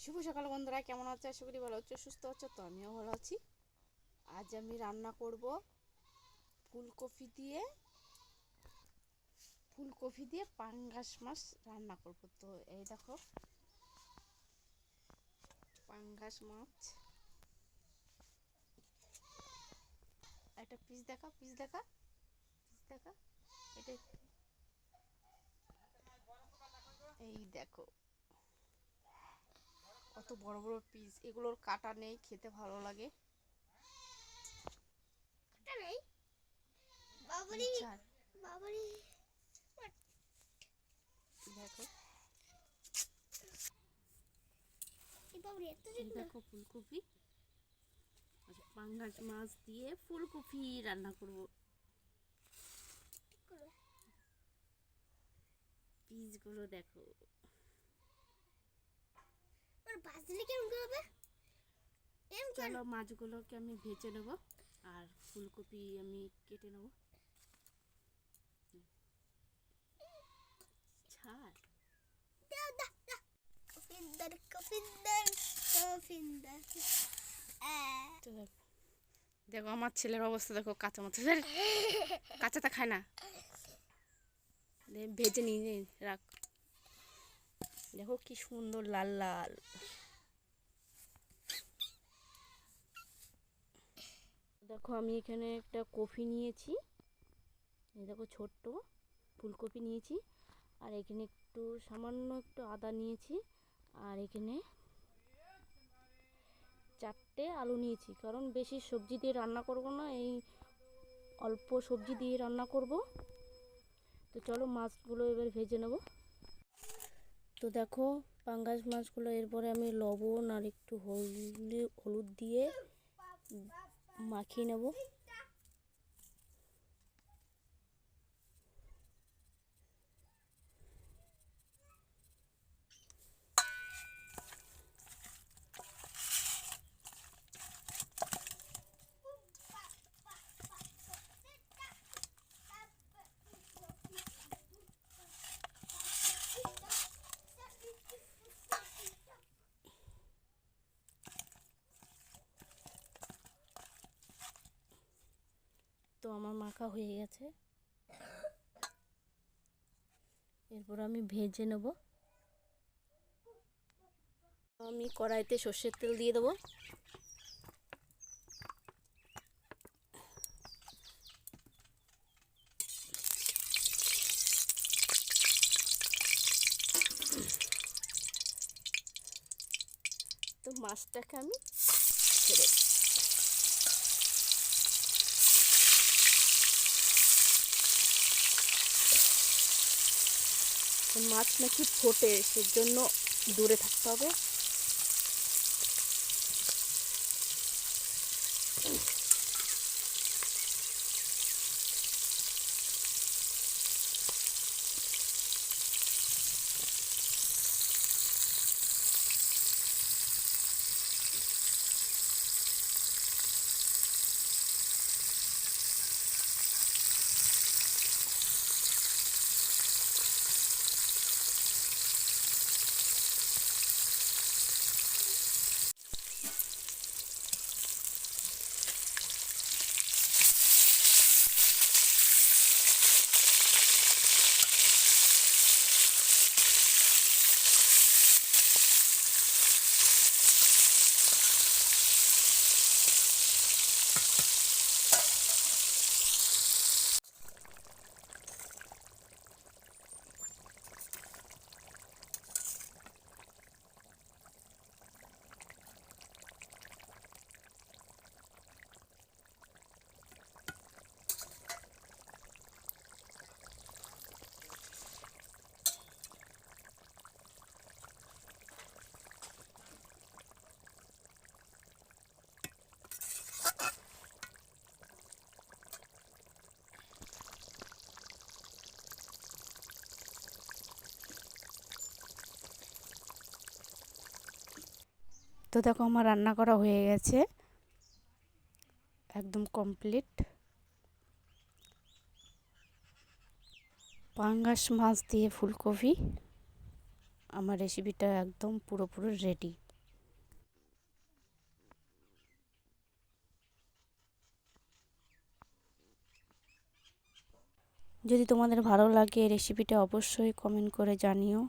শুভ সকাল বন্ধুরা, কেমন আছে? আশা করি ভালো হচ্ছে, সুস্থ হচ্ছে। তো আমিও ভালো আছি। আজ আমি রান্না করব ফুলকপি দিয়ে পাঙ্গাস মাছ রান্না করব। তো এই দেখো পাঙ্গাস মাছ, একটা পিস দেখা পিস দেখা পিস দেখা এটা, এই দেখো কত বড় বড় পিস। এগুলোর কাটা নেই, খেতে ভালো লাগে। দেখো দেখো ফুলকপি, আচ্ছা পাঙ্গাস মাছ দিয়ে ফুলকপি রান্না করব। পিসগুলো দেখো, চলো মাছগুলোকে আমি ভেজে নেব আর ফুলকপি আমি কেটে নেব। ছাড় তো দেখো আমার ছেলের অবস্থা দেখো, কাঁচা মাছ কাঁচাটা খায় না, ভেজে নিয়ে রাখ। দেখো কি সুন্দর লাল লাল। দেখো আমি এখানে একটা কপি নিয়েছি, এই দেখো ছোট্ট ফুলকপি নিয়েছি, আর এখানে একটু সামান্য একটু আদা নিয়েছি, আর এখানে 4টে আলু নিয়েছি, কারণ বেশি সবজি দিয়ে রান্না করব না, এই অল্প সবজি দিয়ে রান্না করব। তো চলো মাছগুলো এবার ভেজে নেব। তো দেখো পাঙ্গাস মাছগুলো, এরপরে আমি লবণ আর একটু হলুদ দিয়ে মাখিয়ে নেব। তো আমার মাখা হয়ে গেছে, এরপর আমি ভেজে নেব। আমি কড়াইতে সর্ষের তেল দিয়ে দেবো। তো মাছটাকে আমি ছেড়ে, মাছ নাকি ফোটে, সেজন্য দূরে থাকতে হবে। তো দেখো আমার রান্না করা হয়ে গেছে, একদম কমপ্লিট। পাঙ্গাস মাছ দিয়ে ফুলকপি, আমার রেসিপিটা একদম পুরোপুরি রেডি। যদি তোমাদের ভালো লাগে রেসিপিটা অবশ্যই কমেন্ট করে জানিও।